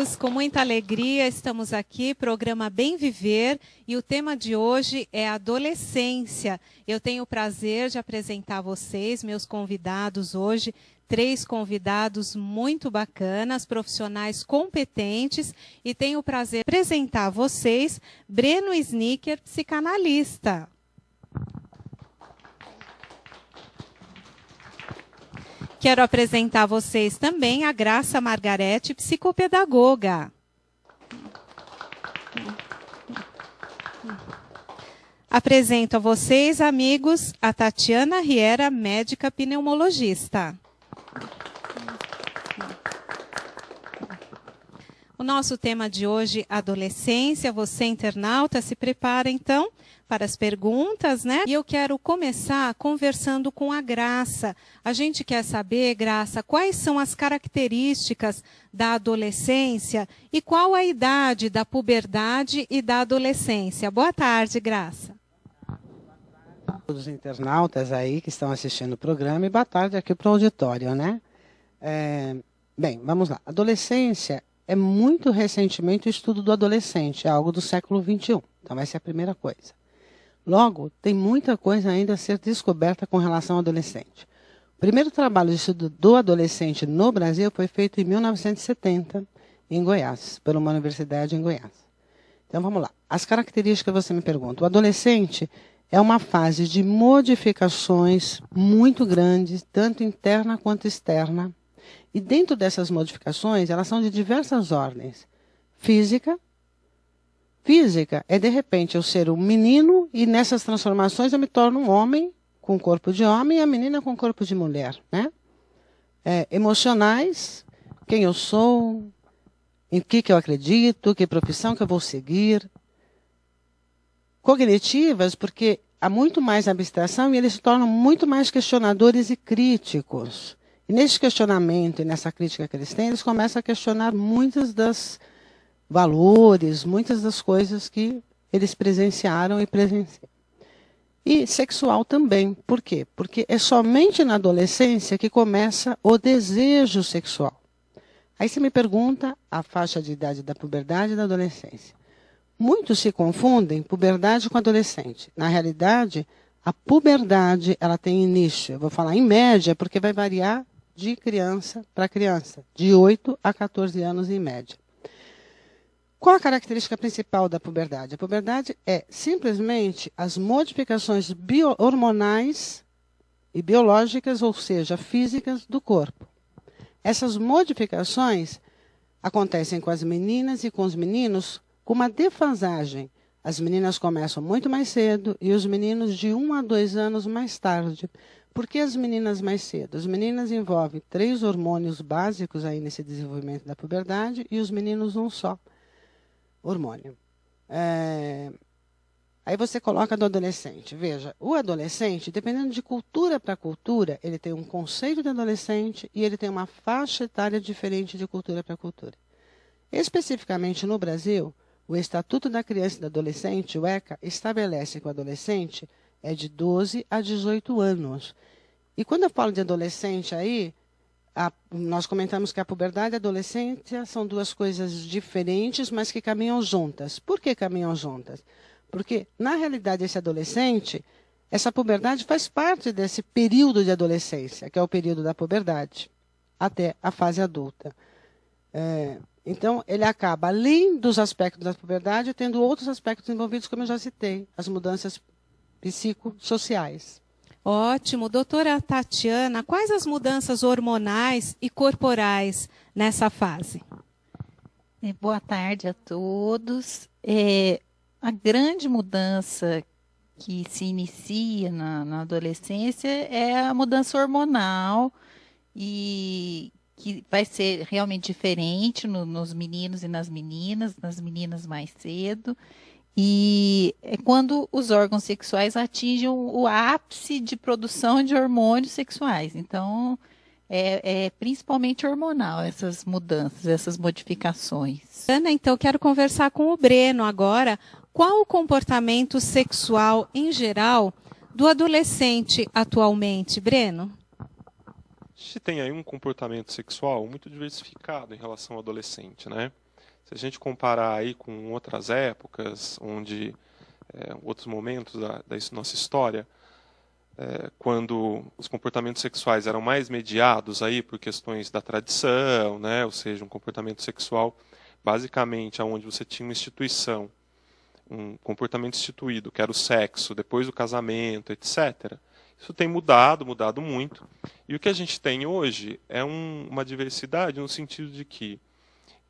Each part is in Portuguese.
amigos, com muita alegria estamos aqui, programa Bem Viver, e o tema de hoje é adolescência. Eu tenho o prazer de apresentar a vocês, meus convidados hoje, 3 convidados muito bacanas, profissionais competentes, e tenho o prazer de apresentar a vocês Breno Snicker, psicanalista. Quero apresentar a vocês também a Graça Margarete, psicopedagoga. Apresento a vocês, amigos, a Tatiana Riera, médica pneumologista. O nosso tema de hoje, adolescência. Você, internauta, se prepara, então, para as perguntas, né? E eu quero começar conversando com a Graça. A gente quer saber, Graça, quais são as características da adolescência e qual a idade da puberdade e da adolescência. Boa tarde, Graça. Todos os internautas aí que estão assistindo o programa, e boa tarde aqui para o auditório, né? Bem, vamos lá. Adolescência é muito recentemente o estudo do adolescente, é algo do século XXI. Então, essa é a primeira coisa. Logo, tem muita coisa ainda a ser descoberta com relação ao adolescente. O primeiro trabalho de estudo do adolescente no Brasil foi feito em 1970, em Goiás, por uma universidade em Goiás. Então, vamos lá. As características que você me pergunta. O adolescente é uma fase de modificações muito grandes, tanto interna quanto externa. E dentro dessas modificações, elas são de diversas ordens. Física é, de repente, eu ser um menino e nessas transformações eu me torno um homem com corpo de homem e a menina com corpo de mulher, né? Emocionais, quem eu sou, em que eu acredito, que profissão que eu vou seguir. Cognitivas, porque há muito mais abstração e eles se tornam muito mais questionadores e críticos. E nesse questionamento e nessa crítica que eles têm, eles começam a questionar muitas das valores, muitas das coisas que eles presenciaram e presenciam. E sexual também. Por quê? Porque é somente na adolescência que começa o desejo sexual. Aí você me pergunta a faixa de idade da puberdade e da adolescência. Muitos se confundem puberdade com adolescente. Na realidade, a puberdade ela tem início, eu vou falar em média, porque vai variar de criança para criança, de 8 a 14 anos em média. Qual a característica principal da puberdade? A puberdade é simplesmente as modificações hormonais e biológicas, ou seja, físicas do corpo. Essas modificações acontecem com as meninas e com os meninos com uma defasagem. As meninas começam muito mais cedo e os meninos de 1 a 2 anos mais tarde. Por que as meninas mais cedo? As meninas envolvem 3 hormônios básicos aí nesse desenvolvimento da puberdade e os meninos um só hormônio. Aí você coloca do adolescente. Veja, o adolescente, dependendo de cultura para cultura, ele tem um conceito de adolescente e ele tem uma faixa etária diferente de cultura para cultura. Especificamente no Brasil, o Estatuto da Criança e do Adolescente, o ECA, estabelece que o adolescente é de 12 a 18 anos. E quando eu falo de adolescente aí, nós comentamos que a puberdade e a adolescência são 2 coisas diferentes, mas que caminham juntas. Por que caminham juntas? Porque, na realidade, esse adolescente, essa puberdade faz parte desse período de adolescência, que é o período da puberdade, até a fase adulta. Então, ele acaba, além dos aspectos da puberdade, tendo outros aspectos envolvidos, como eu já citei, as mudanças psicossociais. Ótimo. Doutora Tatiana, quais as mudanças hormonais e corporais nessa fase? Boa tarde a todos. A grande mudança que se inicia na adolescência é a mudança hormonal e que vai ser realmente diferente nos meninos e nas meninas mais cedo. E é quando os órgãos sexuais atingem o ápice de produção de hormônios sexuais. Então, é principalmente hormonal essas mudanças, essas modificações. Ana, então, quero conversar com o Breno agora. Qual o comportamento sexual, em geral, do adolescente atualmente, Breno? A gente tem aí um comportamento sexual muito diversificado em relação ao adolescente, né? Se a gente comparar aí com outras épocas, outros momentos da nossa história, quando os comportamentos sexuais eram mais mediados aí por questões da tradição, né? Ou seja, um comportamento sexual basicamente onde você tinha uma instituição, um comportamento instituído, que era o sexo, depois do casamento, etc. Isso tem mudado muito. E o que a gente tem hoje é uma diversidade no sentido de que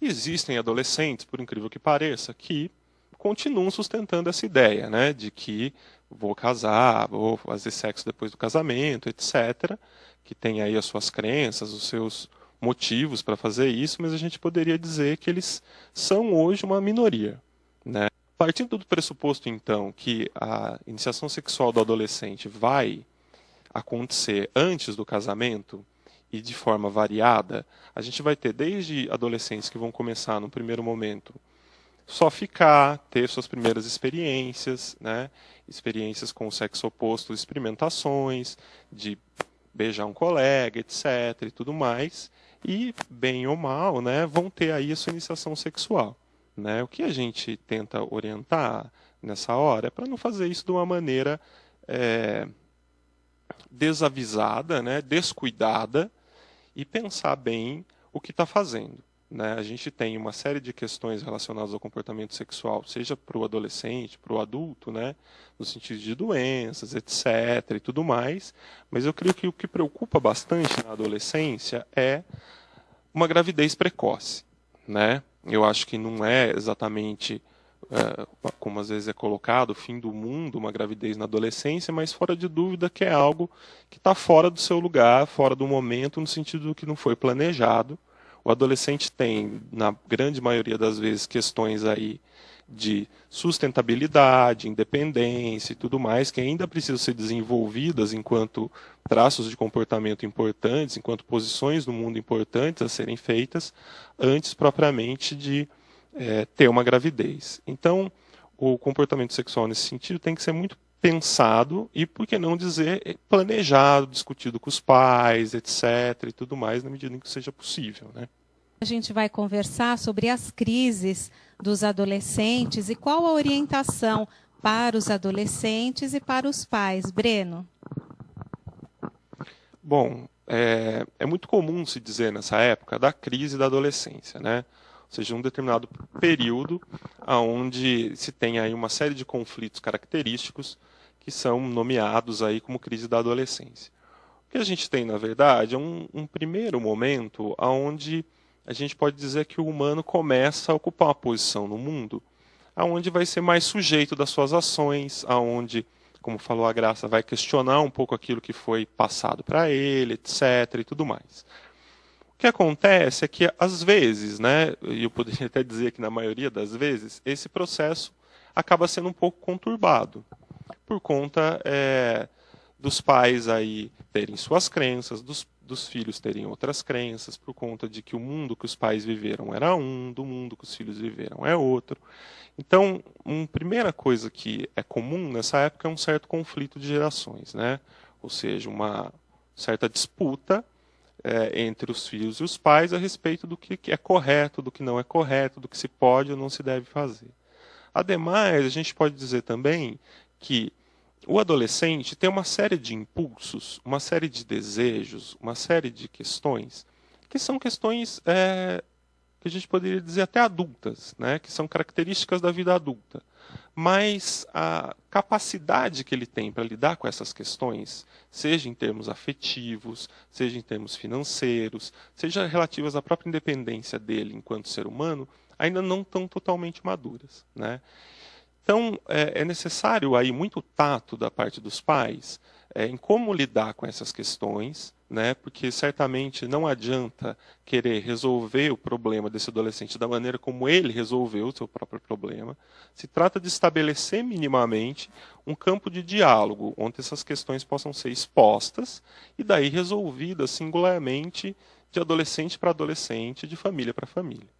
existem adolescentes, por incrível que pareça, que continuam sustentando essa ideia, né, de que vou casar, vou fazer sexo depois do casamento, etc., que tem aí as suas crenças, os seus motivos para fazer isso, mas a gente poderia dizer que eles são hoje uma minoria, né? Partindo do pressuposto, então, que a iniciação sexual do adolescente vai acontecer antes do casamento e de forma variada, a gente vai ter desde adolescentes que vão começar no primeiro momento só ficar, ter suas primeiras experiências, né? Experiências com o sexo oposto, experimentações, de beijar um colega, etc. e tudo mais, e bem ou mal, né, vão ter aí a sua iniciação sexual, né? O que a gente tenta orientar nessa hora é para não fazer isso de uma maneira desavisada, né, descuidada, e pensar bem o que está fazendo. Né? A gente tem uma série de questões relacionadas ao comportamento sexual, seja para o adolescente, para o adulto, né? No sentido de doenças, etc. e tudo mais, mas eu creio que o que preocupa bastante na adolescência é uma gravidez precoce. Né? Eu acho que não é exatamente, como às vezes é colocado, o fim do mundo, uma gravidez na adolescência, mas fora de dúvida que é algo que está fora do seu lugar, fora do momento, no sentido do que não foi planejado. O adolescente tem, na grande maioria das vezes, questões aí de sustentabilidade, independência e tudo mais, que ainda precisam ser desenvolvidas enquanto traços de comportamento importantes, enquanto posições no mundo importantes a serem feitas, antes propriamente de ter uma gravidez. Então, o comportamento sexual nesse sentido tem que ser muito pensado e, por que não dizer, planejado, discutido com os pais, etc. e tudo mais, na medida em que seja possível, né? A gente vai conversar sobre as crises dos adolescentes e qual a orientação para os adolescentes e para os pais. Breno? Bom, é muito comum se dizer nessa época da crise da adolescência, né? Ou seja, um determinado período onde se tem aí uma série de conflitos característicos que são nomeados aí como crise da adolescência. O que a gente tem, na verdade, é um primeiro momento onde a gente pode dizer que o humano começa a ocupar uma posição no mundo onde vai ser mais sujeito das suas ações, onde, como falou a Graça, vai questionar um pouco aquilo que foi passado para ele, etc. e tudo mais. O que acontece é que, às vezes, né, e eu poderia até dizer que na maioria das vezes, esse processo acaba sendo um pouco conturbado, por conta dos pais aí terem suas crenças, dos filhos terem outras crenças, por conta de que o mundo que os pais viveram era um, do mundo que os filhos viveram é outro. Então, uma primeira coisa que é comum nessa época é um certo conflito de gerações, né? Ou seja, uma certa disputa entre os filhos e os pais a respeito do que é correto, do que não é correto, do que se pode ou não se deve fazer. Ademais, a gente pode dizer também que o adolescente tem uma série de impulsos, uma série de desejos, uma série de questões que são questões que a gente poderia dizer até adultas, né? Que são características da vida adulta. Mas a capacidade que ele tem para lidar com essas questões, seja em termos afetivos, seja em termos financeiros, seja relativas à própria independência dele enquanto ser humano, ainda não estão totalmente maduras, né? Então, é necessário aí muito tato da parte dos pais em como lidar com essas questões, né? Porque certamente não adianta querer resolver o problema desse adolescente da maneira como ele resolveu o seu próprio problema. Se trata de estabelecer minimamente um campo de diálogo, onde essas questões possam ser expostas e daí resolvidas singularmente de adolescente para adolescente, de família para família.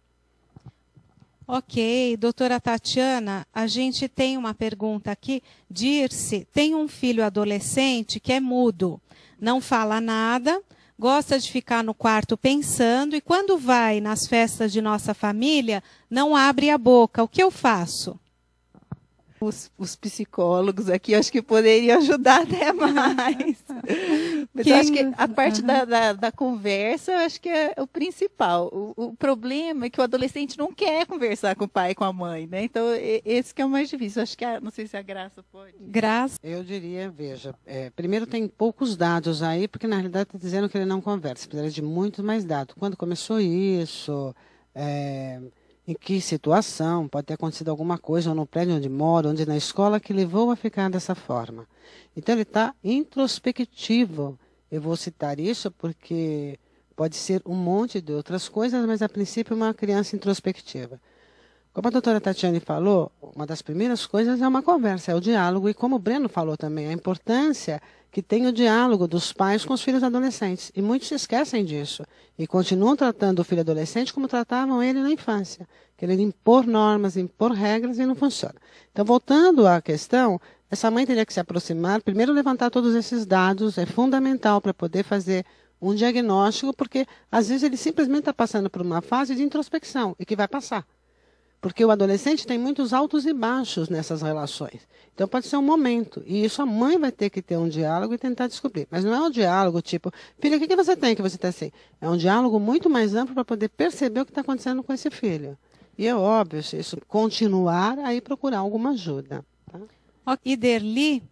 Ok, doutora Tatiana, a gente tem uma pergunta aqui. Dirce tem um filho adolescente que é mudo, não fala nada, gosta de ficar no quarto pensando e quando vai nas festas de nossa família, não abre a boca. O que eu faço? Os psicólogos aqui, eu acho que poderiam ajudar até mais. Mas eu acho que a parte da conversa, eu acho que é o principal. O problema é que o adolescente não quer conversar com o pai e com a mãe, né? Então, esse que é o mais difícil. Eu acho que, não sei se a Graça pode. Graça? Eu diria, veja, primeiro tem poucos dados aí, porque na realidade está dizendo que ele não conversa. Precisaria de muito mais dados. Quando começou isso... em que situação, pode ter acontecido alguma coisa, ou no prédio onde mora, onde na escola, que levou a ficar dessa forma. Então, ele está introspectivo. Eu vou citar isso porque pode ser um monte de outras coisas, mas, a princípio, uma criança introspectiva. Como a doutora Tatiane falou, uma das primeiras coisas é uma conversa, é o diálogo, e como o Breno falou também, a importância que tem o diálogo dos pais com os filhos adolescentes. E muitos se esquecem disso e continuam tratando o filho adolescente como tratavam ele na infância, querendo impor normas, impor regras e não funciona. Então, voltando à questão, essa mãe teria que se aproximar, primeiro levantar todos esses dados, é fundamental para poder fazer um diagnóstico, porque às vezes ele simplesmente está passando por uma fase de introspecção e que vai passar. Porque o adolescente tem muitos altos e baixos nessas relações. Então, pode ser um momento. E isso a mãe vai ter que ter um diálogo e tentar descobrir. Mas não é um diálogo tipo, filha, o que você tem que você está assim? É um diálogo muito mais amplo para poder perceber o que está acontecendo com esse filho. E é óbvio, se isso continuar, aí procurar alguma ajuda. Tá? E Derli,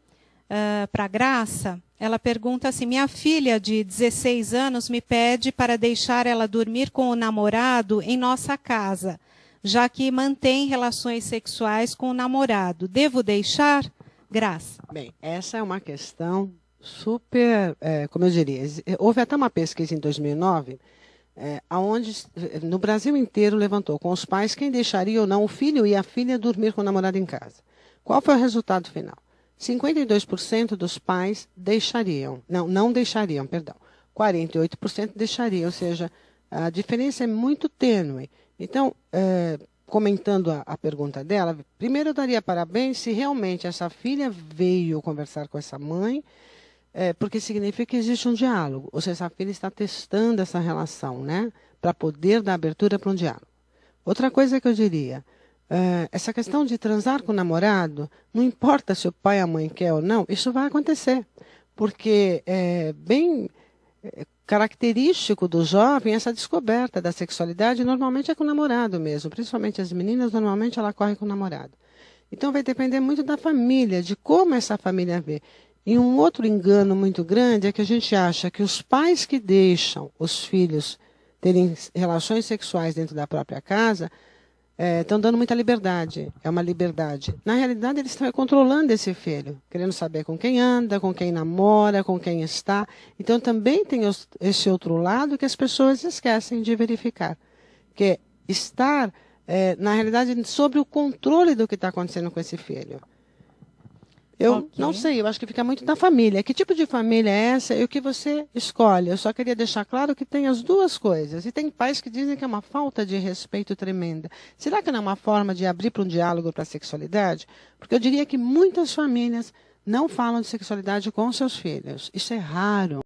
para Graça, ela pergunta assim, minha filha de 16 anos me pede para deixar ela dormir com o namorado em nossa casa, já que mantém relações sexuais com o namorado. Devo deixar? Graça. Bem, essa é uma questão super, como eu diria, houve até uma pesquisa em 2009, onde no Brasil inteiro levantou com os pais quem deixaria ou não o filho e a filha dormir com o namorado em casa. Qual foi o resultado final? 52% dos pais deixariam, não deixariam, perdão. 48% deixariam, ou seja, a diferença é muito tênue. Então, comentando a pergunta dela, primeiro eu daria parabéns se realmente essa filha veio conversar com essa mãe, porque significa que existe um diálogo, ou seja, essa filha está testando essa relação, né, para poder dar abertura para um diálogo. Outra coisa que eu diria, essa questão de transar com o namorado, não importa se o pai e a mãe quer ou não, isso vai acontecer, porque é bem característico do jovem essa descoberta da sexualidade, normalmente é com o namorado mesmo, principalmente as meninas, normalmente ela corre com o namorado. Então vai depender muito da família, de como essa família vê. E um outro engano muito grande é que a gente acha que os pais que deixam os filhos terem relações sexuais dentro da própria casa estão dando muita liberdade. É uma liberdade. Na realidade, eles estão controlando esse filho, querendo saber com quem anda, com quem namora, com quem está. Então, também tem esse outro lado que as pessoas esquecem de verificar, que é estar, na realidade, sob o controle do que está acontecendo com esse filho. Eu não sei, eu acho que fica muito da família. Que tipo de família é essa e o que você escolhe? Eu só queria deixar claro que tem as duas coisas. E tem pais que dizem que é uma falta de respeito tremenda. Será que não é uma forma de abrir para um diálogo para a sexualidade? Porque eu diria que muitas famílias não falam de sexualidade com seus filhos. Isso é raro.